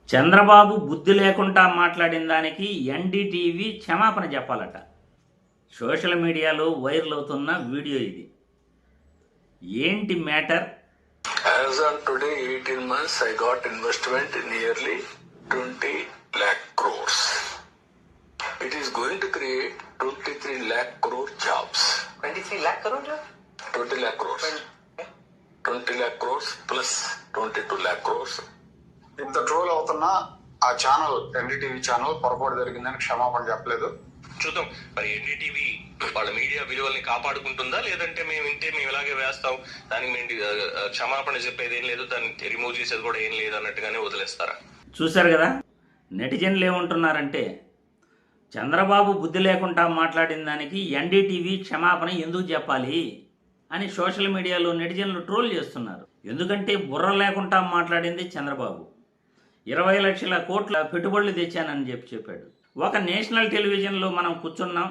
చంద్రబాబు బుద్ధి లేకుండా మాట్లాడిన దానికి ఎన్డీటీవీ క్షమాపణ చెప్పాలట. సోషల్ మీడియాలో వైరల్ అవుతున్న వీడియో ఇది. ఏంటి matter? As on today, 18 months, I got investment nearly 20 lakh crores. It is going to create 23 lakh crore jobs. 23 lakh crore? 20 lakh crores. 20 lakh crores plus 22 lakh crores. ఇంత troll అవుతున్నా ఆ channel NDTV channel పొరపాటు జరిగిందని క్షమాపణ చెప్పలేదు. చూద్దాం మరి NDTV వాళ్ళ మీడియా విలువల్ని కాపాడుకుంటుందా, లేదంటే మేము ఇలాగే వేస్తాం, దానికి మేము క్షమాపణ చెప్పేది ఏం లేదు, దాన్ని రిమూవ్ చేసేది కూడా ఏం లేదు అన్నట్టుగానే వదిలేస్తారా? చూశారు కదా, నెటిజన్లు ఏమంటున్నారంటే చంద్రబాబు బుద్ధి లేకుండా మాట్లాడిన దానికి ఎన్డీటీవీ క్షమాపణ ఎందుకు చెప్పాలి అని సోషల్ మీడియాలో నెటిజన్లు ట్రోల్ చేస్తున్నారు. ఎందుకంటే బుర్ర లేకుండా మాట్లాడింది చంద్రబాబు. 20 లక్షల కోట్ల పెట్టుబడులు తెచ్చానని చెప్పాడు. ఒక నేషనల్ టెలివిజన్లో మనం కూర్చున్నాం,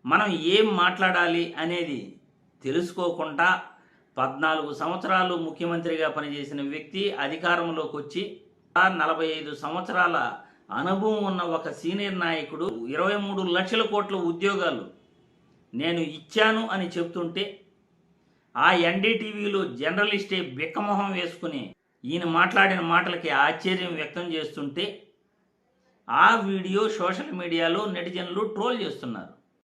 మనం ఏం మాట్లాడాలి అనేది తెలుసుకోకుండా 14 సంవత్సరాలు ముఖ్యమంత్రిగా పనిచేసిన వ్యక్తి అధికారంలోకి వచ్చి 45 సంవత్సరాల అనుభవం ఉన్న ఒక సీనియర్ నాయకుడు 23 లక్షల కోట్ల ఉద్యోగాలు నేను ఇచ్చాను అని చెప్తుంటే ఆ ఎన్డీటీవీలో జర్నలిస్టే బిక్కమొహం వేసుకుని ఈయన మాట్లాడిన మాటలకి ఆశ్చర్యం వ్యక్తం చేస్తుంటే ఆ వీడియో సోషల్ మీడియాలో నెటిజన్లు ట్రోల్ చేస్తున్నారు.